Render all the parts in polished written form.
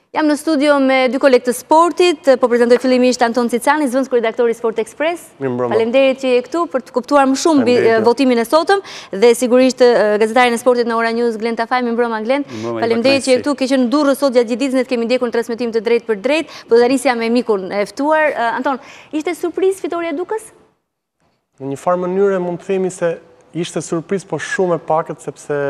Jam në studio me dy kolegë të sportit, po prezentoj fillimisht Anton Cicani, zëvendës kryeredaktori Sport Express. Faleminderit që je këtu për të kuptuar më shumë mbi votimin e sotëm dhe sigurisht gazetarin e sportit në Ora News Glendi Tafaj, mirëmbrëma Glend. Faleminderit që je këtu, ke qenë durrës sot gjatë gjithë ditës, ne kemi ndjekur në transmetim të drejtë për drejtë, po do nisja me mikun e ftuar. Anton, ishte surprizë fitoria e Dukës? Në një farë mënyrë mund të themi se ishte surprizë, po shumë e pakët sepse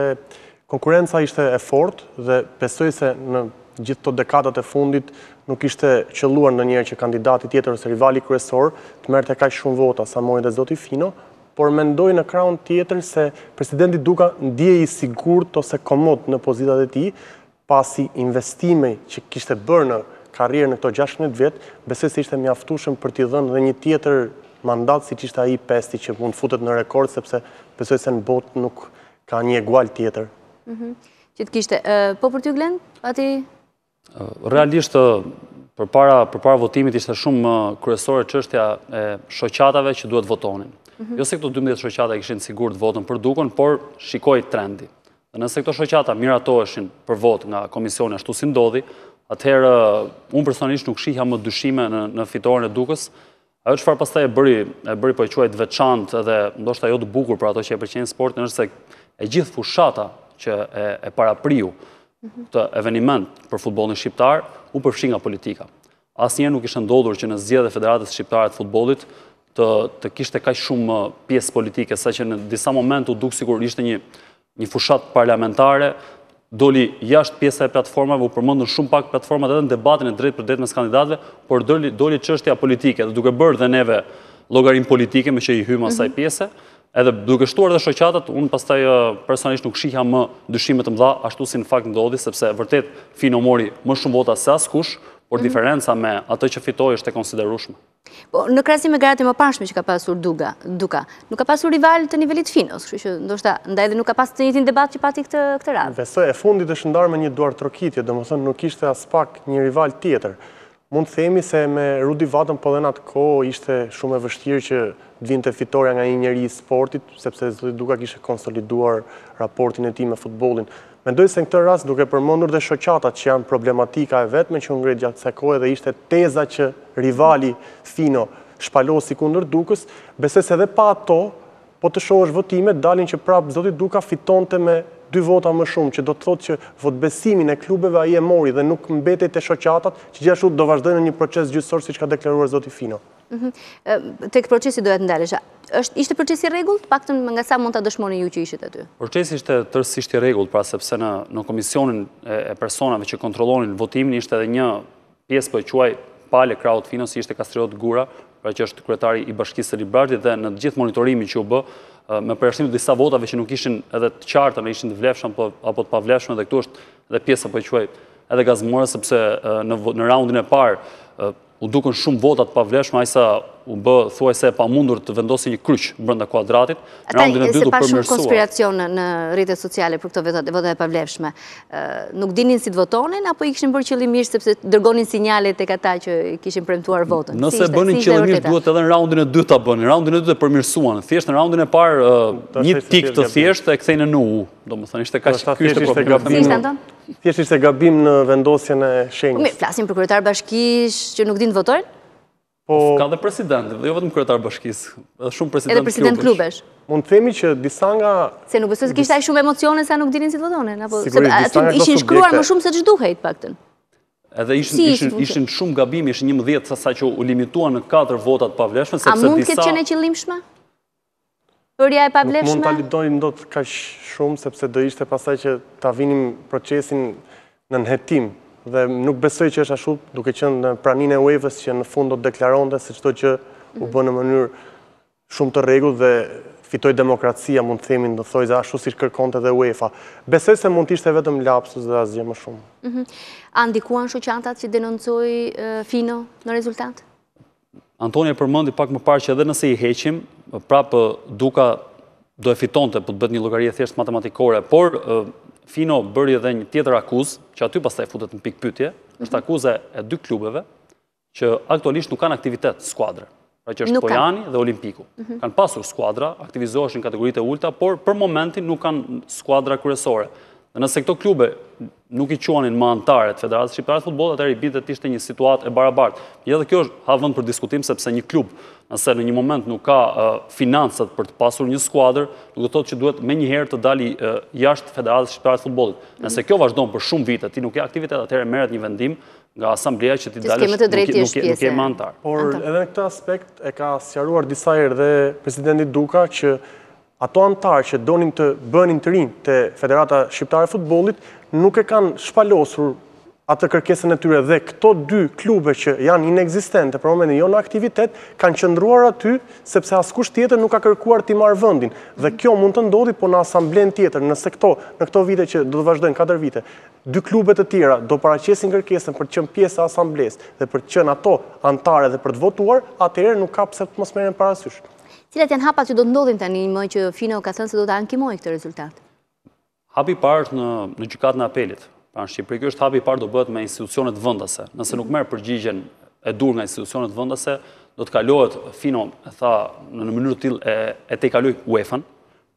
konkurenca ishte e fortë dhe besoj se në gjithë të dekadat e fundit nuk ishte qëlluar ndonjëherë që kandidati tjetër ose rivali kryesor të merrte kaq shumë vota sa mori dhe zoti Fino, por mendoj në krahun tjetër se presidenti Duka ndjej i sigurt ose komod në pozitat e tij, pasi investime që kishte bërë në karrierë në këto 16 vjet, besoj se ishte mjaftueshëm për t'i dhënë edhe një tjetër mandat siç ishte ai Pesti që mund futet në rekord, sepse besoj se në botë nuk ka një egual tjetër. Që të kishte, po për ty Glend, ati? Realisht, përpara votimit ishte shumë kryesore çështja e shoqatave që duhet votonin. Jo se këto 12 shoqata kishin sigurt votën për Dukën, por shikoj trendi. Dhe nëse këto shoqata miratoheshin për votë nga komisioni ashtu si ndodhi, atëherë unë personalisht nuk shihja më dyshime në fitoren e Dukës. Ajo çfarë pastaj e bëri po e quaj të veçantë edhe ndoshta jo të bukur për ato që e pëlqejnë sportin, është se e gjithë fushata që e parapriu të eveniment për futbollin shqiptar u përfshi nga politika. Asnjëherë nuk ishte ndodhur që në zgjedhjet e Federatës Shqiptare të Futbollit të kishte kaq shumë pjesë politike, saqë në disa momente u duk sikur ishte një fushat parlamentare, doli jashtë pjesa e platformave, u përmendën shumë pak platformat edhe në debatin e drejtë për drejtë mes kandidatëve, por doli çështja politike dhe duke bërë dhe neve llogarin politike me që i hymë asaj pjese. Edhe duke shtuar dhe shoqatat, unë pastaj personalisht nuk shihja më dyshime të mëdha, ashtu si në fakt ndodhi, sepse vërtet Fino mori më shumë vota se askush, por diferenca me atë që fitoi është e konsiderueshme. Po, në krahasim me garat e mëparshme që ka pasur Duka, nuk ka pasur rival të nivelit Finos, kështu që ndoshta ndaj dhe nuk ka pas të njëjtin debat që pati këtë radhë. Besoj e fundit është ndarë me një duartrokitje, domethënë nuk ishte as pak një rival tjetër. Mund të themi se me Rudi Vatën po dhe në atë kohë ishte shumë e vështirë që vinte fitoria nga një njeri i sportit, sepse zoti Duka kishte konsoliduar raportin e tij me futbollin. Mendoj se në këtë rast, duke përmendur dhe shoqatat që janë problematika e vetme që u ngrit gjatë kësaj kohe dhe ishte teza që rivali Fino shpalosi kundër Dukës, besoj se edhe pa ato, po të shohësh votimet, dalin që prapë zoti Duka fitonte me 2 vota më shumë, që do të thotë që votbesimin e klubeve ai e mori dhe nuk mbetej te shoqatat, që gjithashtu do vazhdojnë në një proces gjyqësor siç ka deklaruar zoti Fino. Tek procesi doja të ndalesha. Ishte procesi i rregullt, paktën nga sa mund ta dëshmoni ju që ishit aty? Procesi ishte tërësisht i rregullt, pra sepse në komisionin e personave që kontrollonin votimin ishte edhe një pjesë po e quaj pale krahut Fino, si ishte Kastriot Gura, pra që është kryetari i Bashkisë së Librartit, dhe në gjithë monitorimin që u bë, me përjashtim të disa votave që nuk ishin edhe të qarta, në ishin të vlefshëm apo të pavlefshme, dhe këtu është edhe pjesa po e quaj edhe gazmore, sepse në raundin e parë u dukën shumë votat pavlefshme, ajsa u bë thuajse e pamundur të vendosë një kryq brenda kuadratit. Raundin e dytë u pa shumë përmirësua. konspiracion në rrjetet sociale për këto votat e pavlefshme. Nuk dinin si të votonin apo i kishin bërë qëllimisht sepse dërgonin sinjale tek ata që kishin premtuar votën? Nëse bënin qëllimisht, duhet edhe në raundin e dytë ta bënin. Raundin e dytë e përmirësuan. Thjesht në raundin e parë një tik të thjeshtë e kthejnë në u. Domethënë ishte kaq ky ishte problemi. Thjesht ishte gabim në vendosjen e shenjës. Flasim për kryetar bashkisë që nuk din të votojnë? Ka dhe president, jo vetëm kryetar bashkisë, edhe shumë president Edhe president klubesh. Mund të themi që disa nga... Se nuk besoj se kishte aq shumë emocione sa nuk dinin si të votonin, apo Sigurisht, aty ishin shkruar më shumë se ç'duhej paktën. Edhe ishin shumë gabim, ishin 11 sa që u limituan në 4 votat pavlefshme, sepse disa... A mund të ketë qenë e qëllimshme? Përja e pavlefshme? Nuk mund ta lidojnë dot kaq shumë, sepse do ishte pastaj që ta vinim procesin në nënhetim. Dhe nuk besoj që është ashtu, duke qenë në praninë e UEFA-s që në fund do të deklaronte se çdo gjë u bë në mënyrë shumë të rregullt dhe fitoi demokracia, mund të themi, do thojë ashtu siç kërkonte dhe UEFA. Besoj se mund të ishte vetëm lapsus dhe asgjë më shumë. A ndikuan shoqatat që denoncoi Fino në rezultat? Antoni e përmendi pak më parë që edhe nëse i heqim, prapë Duka do e fitonte, po të bëhet një llogari thjesht matematikore, por Fino bëri edhe një tjetër akuzë, që aty pastaj futet në pikë pyetje, është akuza e 2 klubeve që aktualisht nuk kanë aktivitet skuadre. Pra që është Pojani dhe Olimpiku. Kanë pasur skuadra, aktivizoheshin në kategoritë e ulta, por për momentin nuk kanë skuadra kryesore. Dhe nëse këto klube nuk i quanin më antarët Federatës Shqiptare të Futbollit, atëherë i binte të ishte një situatë e barabartë. Edhe kjo është ha vend për diskutim, sepse një klub, nëse në një moment nuk ka financat për të pasur një skuadër, nuk do të thotë që duhet menjëherë të dali jashtë Federatës Shqiptare të Futbollit. Nëse kjo vazhdon për shumë vite, ti nuk ke aktivitet, atëherë merret një vendim nga asambleja që ti dalësh nuk je më antar. Por edhe në këtë aspekt e ka sqaruar disa herë dhe presidenti Duka që ato antarë që donin të bënin të rinj te Federata Shqiptare e Futbollit nuk e kanë shpalosur atë kërkesën e tyre dhe këto dy klube që janë inekzistente për momentin jo në aktivitet kanë qëndruar aty sepse askush tjetër nuk ka kërkuar t'i marrë vendin. Dhe kjo mund të ndodhi po në asamblen tjetër, nëse në këto vite që do të vazhdojnë 4 vite, dy klube të tjera do paraqesin kërkesën për të qenë pjesë e asamblesë dhe për të qenë ato antare dhe për të votuar, atëherë nuk ka pse të mos merren parasysh. Cilat janë hapat që do të ndodhin tani më që Fino ka thënë se do të ankimojë këtë rezultat? Hapi i parë në gjykatën e apelit. Pra në Shqipëri, kjo është hapi i parë do bëhet me institucionet vendase. Nëse nuk merr përgjigjen e dur nga institucionet vendase, do të kalohet Fino e tha në mënyrë të tillë e tejkaloi UEFA-n,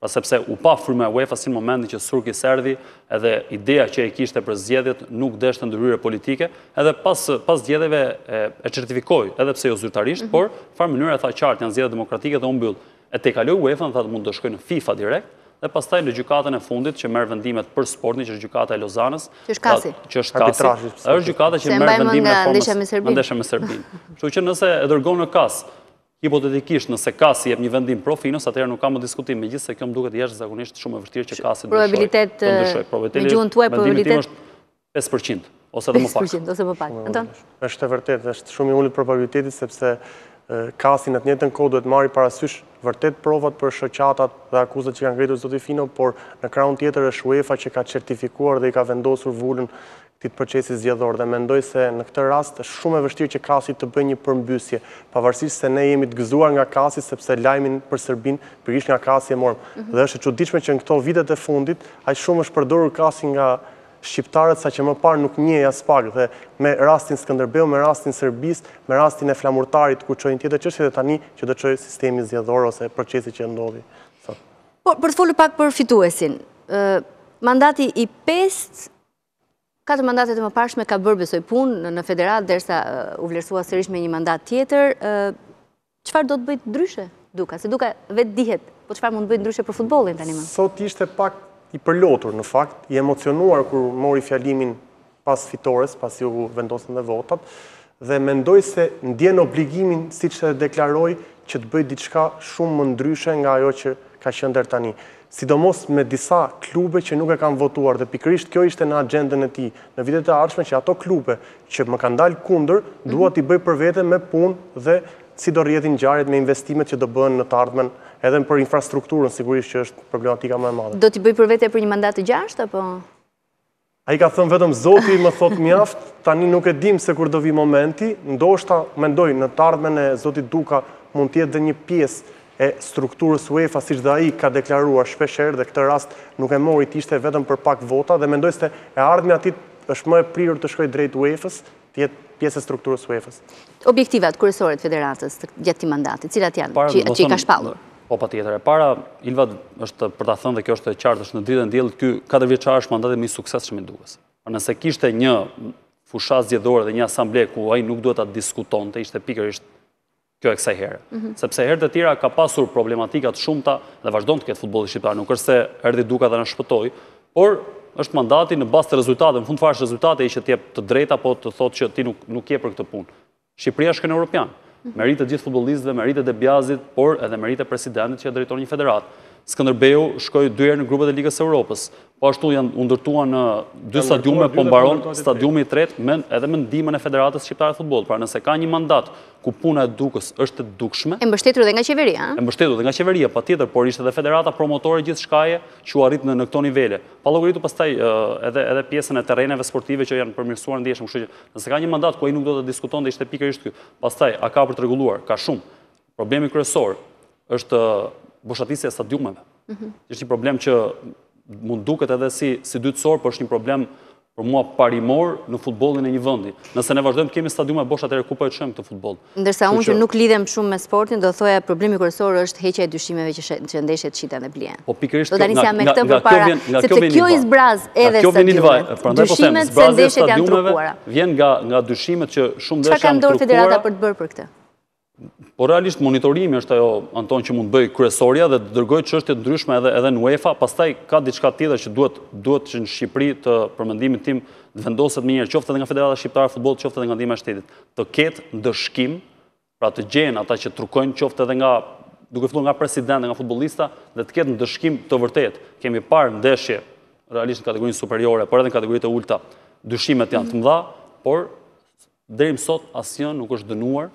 pra sepse u pa fryma e UEFA si në momentin që Surki erdhi, edhe ideja që e kishte për zgjedhjet nuk deshte ndryrë politike, edhe pas zgjedhjeve e certifikoi, edhe pse jo zyrtarisht, por farë mënyrë e tha qartë janë zgjedhje demokratike dhe u mbyll. E tejkaloi UEFA-n, tha mund të shkojë në FIFA direkt. Dhe pastaj në gjykatën e fundit që merr vendimet për sportin, që është gjykata e Lozanës, që është kasi. Është gjykata që merr vendimet në ndeshjen me Serbinë. Kështu që nëse e dërgon në kas, hipotetikisht nëse kasi jep një vendim pro Finos, atëherë nuk ka më diskutim, megjithëse kjo më duket jashtëzakonisht shumë e vështirë që kasi të ndryshojë. Probabilitet me gjuhën tuaj probabilitet është 5% ose edhe më pak. 5% ose më pak. Anton? Është e vërtetë, është shumë i ulët probabiliteti sepse kasi në të njëjtën kohë duhet marrë parasysh vërtet provat për shoqatat dhe akuzat që kanë ngritur zoti Fino, por në krahun tjetër është UEFA që ka certifikuar dhe i ka vendosur vulën këtij procesi zgjedhor dhe mendoj se në këtë rast është shumë e vështirë që kasi të bëjë një përmbysje, pavarësisht se ne jemi të gëzuar nga kasi sepse lajmin për Serbinë pikërisht nga kasi e morëm. Dhe është e çuditshme që në këto vitet e fundit aq shumë është përdorur kasi nga shqiptarët sa që më parë nuk njeh as pak dhe me rastin Skënderbeu, me rastin Serbisë, me rastin e flamurtarit ku çojnë tjetër çështje dhe tani që do çojë sistemi zgjedhor ose procesi që ndodhi sot. Por për të folur pak për fituesin, mandati i 4 mandatet e mëparshme ka bërë besoj punë në federat derisa u vlerësua sërish me një mandat tjetër. Çfarë do të bëjë ndryshe Duka? Se Duka vetë dihet, po çfarë mund të bëjë ndryshe për futbollin tani më? Sot ishte pak i përlotur në fakt, i emocionuar kur mori fjalimin pas fitores, pasi u vendosën dhe votat, dhe mendoj se ndjen obligimin, siç e deklaroi, që të bëjë diçka shumë më ndryshe nga ajo që ka qenë deri tani. Sidomos me disa klube që nuk e kanë votuar dhe pikërisht kjo ishte në agjendën e tij. Në vitet e ardhshme që ato klube që më kanë dalë kundër, dua t'i bëj për vete me punë dhe si do rrjedhin ngjarjet me investimet që do bëhen në të ardhmen, edhe për infrastrukturën sigurisht që është problematika më e madhe. Do t'i bëj për vete për një mandat të 6 apo? Ai ka thënë vetëm Zoti më thot mjaft, tani nuk e dim se kur do vi momenti, ndoshta mendoj në të ardhmen e Zotit Duka mund të jetë dhe një pjesë e strukturës UEFA, siç dhe ai ka deklaruar shpeshherë dhe këtë rast nuk e mori të ishte vetëm për pak vota dhe mendoj se e ardhmja e tij është më e prirur të shkojë drejt UEFA-s, të jetë pjesë e strukturës UEFA-s. Objektivat kryesore të federatës gjatë këtij mandati, cilat janë që i ka shpallur? Po patjetër. E para, Ilva është për ta thënë dhe kjo është e qartë, është në dritën e diellit, ky 4 vjeçar është mandati më i suksesshëm i Dukës. Nëse kishte një fushat zgjedhore dhe një asamble ku ai nuk duhet ta diskutonte, ishte pikërisht kjo e kësaj here. Sepse herët e tjera ka pasur problematika të shumta dhe vazhdon të ketë futbolli shqiptar, nuk është se erdhi Duka dhe na shpëtoi, por është mandati në bazë të rezultateve, në fund fare rezultate që të jep të drejta, po të thotë që ti nuk je për këtë punë. Shqipëria është kënë europian. Meritet gjithë futbollistëve, meritet e Bjazit, por edhe meritet presidentit që drejton një federat. Skënderbeu shkoi 2 herë në grupet e Ligës Europës. Po ashtu u ndërtuan 2 stadiume, po mbaron stadiumi i tretë edhe me ndihmën e Federatës Shqiptare të Futbollit. Pra nëse ka një mandat ku puna e Dukës është e dukshme, e mbështetur dhe nga qeveria, e mbështetur dhe nga qeveria, patjetër, por ishte edhe federata promotore gjithçkaje që u arrit në këto nivele. Pa llogaritur pastaj edhe pjesën e terreneve sportive që janë përmirësuar ndjeshëm, kështu që nëse ka një mandat ku ai nuk do të diskutonte ishte pikërisht ky. Pastaj a ka për të rregulluar? Ka shumë. Problemi kryesor është boshatisja e stadiumeve. Është një problem që mund duket edhe si dytësor, por është një problem për mua parimor në futbollin e një vendi. Nëse ne vazhdojmë të kemi stadiume bosh, atëherë ku po e çojmë këtë futboll? Ndërsa unë që nuk lidhem shumë me sportin, do thoja problemi kryesor është heqja e dyshimeve që ndeshjet shiten e blien. Po pikërisht do ta nisja me këtë përpara, sepse kjo i zbraz edhe stadiumet. Dyshimet se ndeshjet janë trukuara. Vjen nga dyshimet që shumë ndeshje janë trukuara. Çfarë ka ndorë federata për të bërë për këtë? Po realisht monitorimi është ajo, Anton, që mund bëj kryesoria dhe dërgoj çështje të ndryshme edhe në UEFA, pastaj ka diçka tjetër që duhet që në Shqipëri të përmendimin tim të vendoset më njëherë, qoftë edhe nga Federata Shqiptare e Futbollit, qoftë edhe nga ndihma e shtetit, të ketë ndëshkim, pra të gjejnë ata që trukojnë, qoftë edhe nga duke filluar nga president, nga futbollista, dhe të ketë ndëshkim të vërtetë. Kemi parë ndeshje realisht në kategorinë superiore, por edhe në kategoritë e ulta, dyshimet janë të mëdha, por deri më sot asnjë nuk është dënuar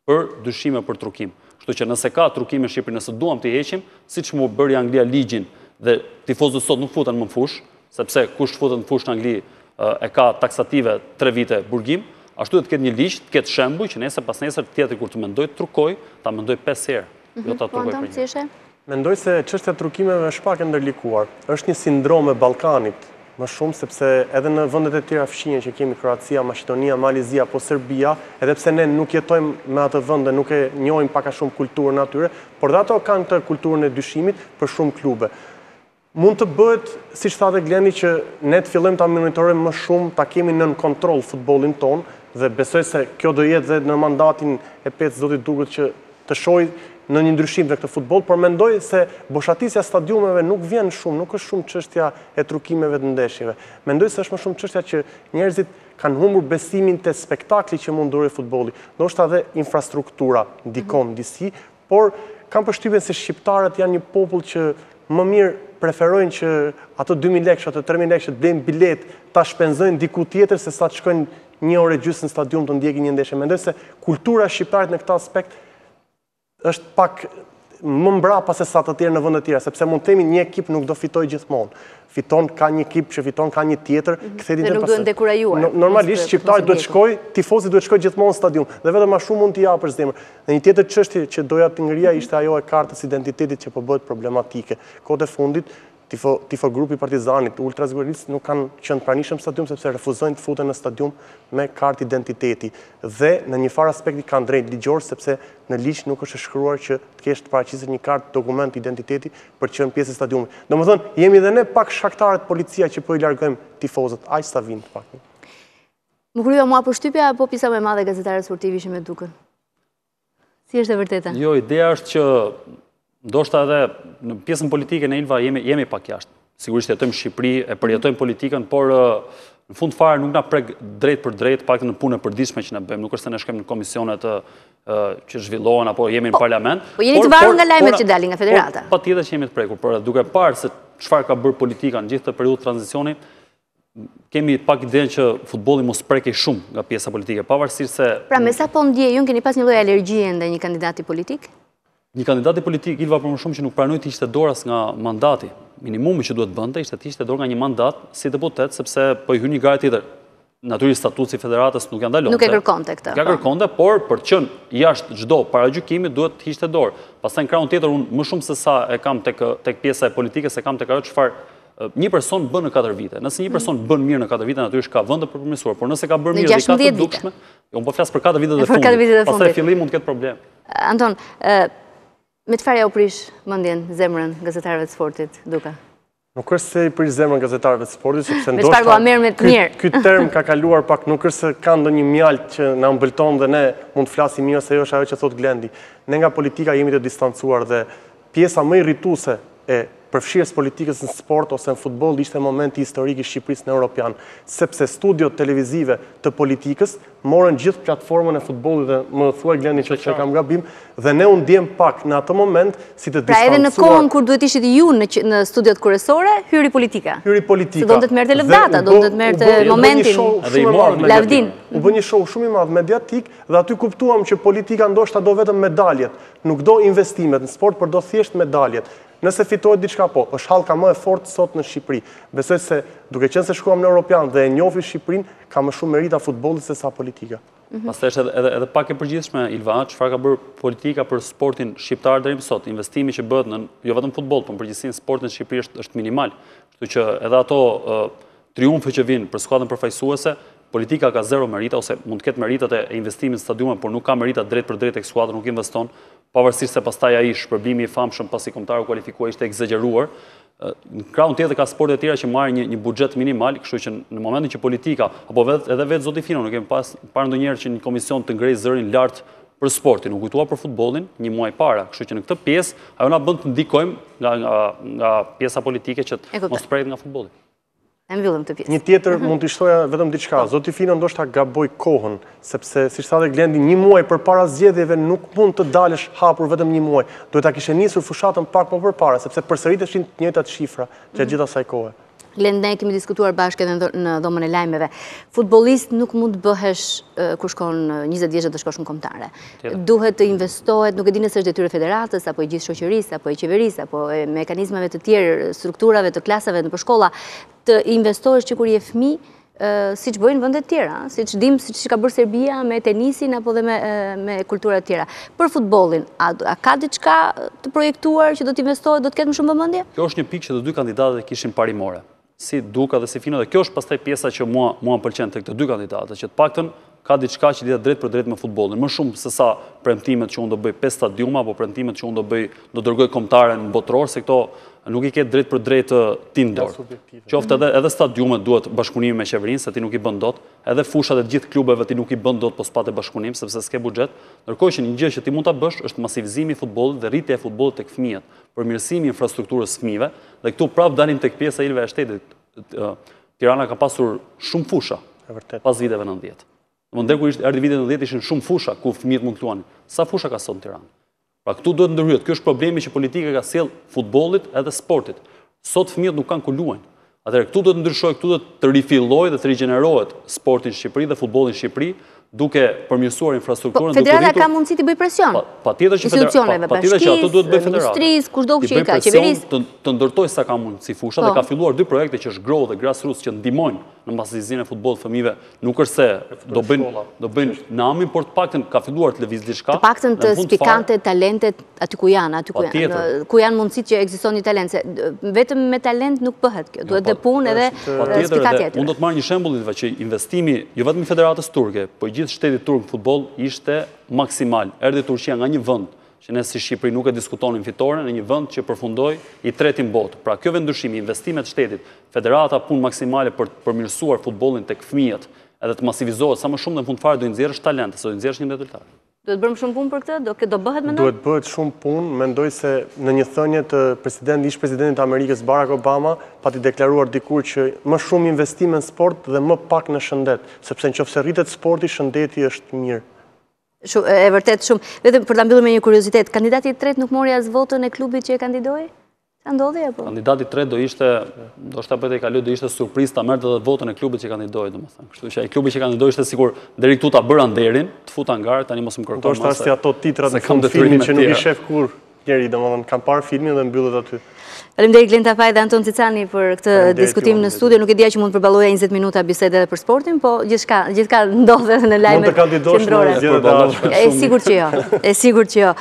për dyshime për trukim. Kështu që nëse ka trukim në Shqipëri, nëse duam t'i heqim, siç më bëri Anglia ligjin dhe tifozët sot nuk futen më në fush, sepse kush futet në fush në Angli e ka taksative 3 vite burgim, ashtu do të ketë një ligj, të ketë shembull që nesër pas nesër tjetri kur të mendoj të trukoj, ta mendoj 5 herë, jo ta trukoj për një. Mendoj se çështja e trukimeve është pak e ndërlikuar. Është një sindrom e Ballkanit, më shumë sepse edhe në vendet e tjera fshinje që kemi, Kroacia, Maqedonia, Malizia apo Serbia, edhe pse ne nuk jetojmë me atë vende, nuk e njohim pak a shumë kulturën atyre, por dhe ato kanë të kulturën e dyshimit për shumë klube. Mund të bëhet, siç thatë Glendi, që ne të fillojmë ta monitorojmë më shumë, ta kemi nën kontroll futbollin ton, dhe besoj se kjo do jetë dhe në mandatin e 5 zotit Dukët që të shohë në një ndryshim dhe këtë futboll, por mendoj se boshatisja stadiumeve nuk vjen shumë, nuk është shumë çështja e trukimeve të ndeshjeve. Mendoj se është më shumë çështja që njerëzit kanë humbur besimin te spektakli që mund duroj futbolli. Ndoshta edhe infrastruktura ndikon disi, por kam përshtypjen se shqiptarët janë një popull që më mirë preferojnë që ato 2000 lekë, ato 3000 lekë që të blejnë bilet, ta shpenzojnë diku tjetër se sa të shkojnë 1 orë gjysmë në stadium të ndjekin një ndeshje. Mendoj se kultura e shqiptarit në këtë aspekt është pak më mbrapa se sa të tjerë në vende të tjera, sepse mund të themi një ekip nuk do fitojë gjithmonë. Fiton ka një ekip që fiton ka një tjetër, kthehet dhe nuk duhen dekurajuar. Normalisht shqiptari duhet shkojë, tifozi duhet shkojë gjithmonë në stadium dhe vetëm më shumë mund t'i japësh zemër. Dhe një tjetër çështje që doja të ngriha ishte ajo e kartës identitetit që po bëhet problematike. Kohët e fundit tifo grupi Partizanit, ultrazgjeristë nuk kanë qenë pranishëm në stadium sepse refuzojnë të futen në stadium me kartë identiteti. Dhe në një farë aspekti kanë drejt ligjor sepse në ligj nuk është shkruar që të kesh të paraqitur një kartë dokument identiteti për të qenë pjesë e stadiumit. Domethënë, jemi edhe ne pak shkaktarët policia që po i largojmë tifozët, aq sa vijnë pak. Më kryo mua përshtypja apo pisa më e madhe gazetarët sportiv ishin me Dukën? Si është e vërteta? Jo, ideja është që ndoshta edhe në pjesën politike në Ilva jemi pak jashtë. Sigurisht jetojmë në Shqipëri, e përjetojmë politikën, por në fund fare nuk na prek drejt për drejt, pak në punë e përditshme që ne bëjmë. Nuk është se ne shkojmë në komisionet që zhvillohen apo jemi në parlament. Po jeni të varur nga lajmet që dalin nga federata. Patjetër që jemi të prekur, por duke parë se çfarë ka bërë politika në gjithë këtë periudhë tranzicioni, kemi pak idenë që futbolli mos prekej shumë nga pjesa politike, pavarësisht se Pra me sa po ndjejun keni pas një lloj alergjie ndaj një kandidati politik? Një kandidati politik, Ilva, për më shumë që nuk pranoj të ishte dorë as nga mandati. Minimumi që duhet bënte ishte të ishte dorë nga një mandat si deputet, sepse po i hyn një garë tjetër. Natyrisht statusi federatës nuk janë dalonte. Nuk e kërkonte këtë. Nuk e kërkonte, por për të qenë jashtë çdo paragjykimi duhet të ishte dorë. Pastaj në krahun tjetër unë më shumë se sa e kam tek pjesa e politikës, e kam tek ajo çfarë një person bën në 4 vite. Nëse një person bën mirë në 4 vite, natyrisht ka vend të përmirësuar, por nëse ka bërë mirë dhe ka të dukshme, unë po flas për 4 vitet e fundit. Pastaj fillim mund të ketë problem. Anton, me çfarë ja u prish mendjen, zemrën gazetarëve të sportit, Duka? Nuk është se i prish zemrën gazetarëve të sportit, sepse me çfarë bua merr me të mirë. Ky term ka kaluar pak, nuk është se ka ndonjë mjalt që na mbëlton dhe ne mund të flasim mirë ose jo, është ajo që thot Glendi. Ne nga politika jemi të distancuar dhe pjesa më irrituese e përfshirjes politikës në sport ose në futboll ishte momenti historik i Shqipërisë në Europian, sepse studiot televizive të politikës morën gjithë platformën e futbollit dhe më thuaj Glendi që kam gabim dhe ne u ndjem pak në atë moment si të distancuar. Pra edhe në kohën kur duhet ishit ju në studiot kryesore, hyri politika. Hyri politika. Se do të merrte lëvdata, do të merrte momentin, lavdin. U bë një show shumë i madh mediatik dhe aty kuptuam që politika ndoshta do vetëm medaljet, nuk do investimet në sport, por do thjesht medaljet. Nëse fitohet diçka po, është hallka më e fortë sot në Shqipëri. Besoj se duke qenë se shkuam në Europian dhe e njohim Shqipërinë, ka më shumë merita futbolli se sa politika. Pastaj është edhe pak e përgjithshme, Ilva, çfarë ka bërë politika për sportin shqiptar deri më sot. Investimi që bëhet në jo vetëm futboll, por në përgjithësi në sportin në Shqipëri është minimal. Kështu që edhe ato triumfe që vinë për skuadrën përfaqësuese, politika ka zero merita, ose mund të ketë meritat e investimit në stadiume, por nuk ka meritat drejt për drejt tek skuadra, nuk investon, pavarësisht se pastaj ai shpërblimi i famshëm pasi kombëtari u kualifikuar ishte egzageruar. Në krahun tjetër ka sporte të tjera që marrin një buxhet minimal, kështu që në momentin që politika apo edhe vetë zoti Fino, nuk kemi parë ndonjëherë që një komision të ngrejë zërin lart për sportin, u kujtua për futbollin një muaj para, kështu që në këtë pjesë ajo na bën të ndikojmë nga pjesa politike që mos prehet nga futbolli. Një tjetër mund të shtoja vetëm diçka. Zoti Fino ndoshta gaboj kohën, sepse siç tha Glendi, një muaj përpara zgjedhjeve nuk mund të dalësh hapur vetëm një muaj. Duhet ta kishe nisur fushatën pak më përpara, sepse përsëriteshin të njëjtat shifra gjatë gjithë asaj kohe. Glendi, ne kemi diskutuar bashkë edhe në dhomën e lajmeve. Futbollist nuk mund të bëhesh kur shkon 20 vjeç të shkosh në kombëtare. Duhet të investohet, nuk e di nëse është detyrë federatës apo e gjithë shoqërisë apo e qeverisë apo e mekanizmave të tjerë, strukturave të klasave në shkolla, të investohesh që kur je fëmijë, siç bëjnë vendet tjera, siç ka bërë Serbia me tenisin apo dhe me kultura të tjera. Për futbollin, a ka diçka të projektuar që do të investohet, do të ketë më shumë vëmendje? Kjo është një pikë që të dy kandidatët kishin parimore, si Duka dhe si Fino, dhe kjo është pastaj pjesa që mua më pëlqen tek të dy kandidatët, që të paktën ka diçka që lidhet drejt për drejt me futbollin, më shumë se sa premtimet që unë do bëj 5 stadiuma apo premtimet që unë do dërgoj kombëtare në botror, se këto nuk i ketë drejt për drejt tindor. Qoftë edhe stadiumet duhet bashkëpunimi me qeverinë, se ti nuk i bën dot, edhe fushat e të gjithë klubeve ti nuk i bën dot po s'pate bashkëpunim, sepse s'ke buxhet. Ndërkohë që një gjë që ti mund ta bësh është masivizimi i futbollit dhe rritja e futbollit tek fëmijët, përmirësimi i infrastrukturës fëmijëve, dhe këtu prapë dalim tek pjesa e ilëve e shtetit. Tirana ka pasur shumë fusha pas viteve 90. Ndër kur erdhi viti 90 ishin shumë fusha ku fëmijët mund të luanin. Sa fusha ka sot në Tiranë? Pra këtu duhet ndërhyet. Ky është problemi që politika ka sjell futbollit edhe sportit. Sot fëmijët nuk kanë ku luajnë. Atëherë këtu duhet ndryshojë, këtu duhet të rifillojë dhe të rigjenerohet sporti në Shqipëri dhe futbolli në Shqipëri, duke përmirësuar infrastrukturën. Federata ka mundësi të bëj presion. Patjetër që institucioneve, bashkisë, ministrisë, kushdo që ka, qeverisë. Të ndërtoj sa ka mundësi fusha dhe ka filluar 2 projekte që është Grow dhe Grassroots që ndihmojnë në masivizimin e futbollit fëmijëve, nuk është se do bëjnë namin, por të paktën ka filluar të lëviz diçka. Të paktën të spikante talentet aty ku janë, ku janë mundësitë që ekziston një talent, se vetëm me talent nuk bëhet kjo, duhet dhe punë edhe spikat tjetër. Unë do të marr një shembull që investimi jo vetëm i Federatës Turke, por gjithë shtetit turk në futboll ishte maksimal. Erdhi Turqia nga një vend që ne si Shqipëri nuk e diskutonin fitoren, në një vend që përfundoi i tretë në botë. Pra kjo vendndryshimi, investimet e shtetit, federata punë maksimale për të përmirësuar futbollin tek fëmijët, edhe të masivizohet sa më shumë dhe në fund fare do i nxjerrësh talente, do i nxjerrësh një ndërtar. Duhet bëjmë shumë punë për këtë? Do bëhet mendoj? Duhet bëhet shumë punë, mendoj se në një thënie të ish presidentit Amerikës Barack Obama pati deklaruar dikur që më shumë investime në sport dhe më pak në shëndet, sepse nëse rritet sporti, shëndeti është mirë. E vërtet shumë. Vetëm për ta mbyllur me një kuriozitet, kandidati i tretë nuk mori as votën e klubit që e kandidoi? Sa ndodhi apo? Kandidati i tretë do ishte, ndoshta po të kaloj, do ishte surprizë ta merrte edhe votën e klubit që kandidoi, domethënë. Kështu që ai klubi që kandidoi ishte sikur deri këtu ta bëra nderin, të futa ngar, tani mos më kërkon më. Ndoshta si ato titrat në filmin që nuk i shef kur njeri, domethënë kam parë filmin dhe mbyllet aty. Faleminderit Glendi Tafaj dhe Anton Cicani për këtë diskutim në studio. Nuk e dija që mund të përballojë 20 minuta bisedë edhe për sportin, po gjithçka ndodh edhe në lajmet qendrore. Mund të kandidosh në zgjedhjet. E sigurt që jo.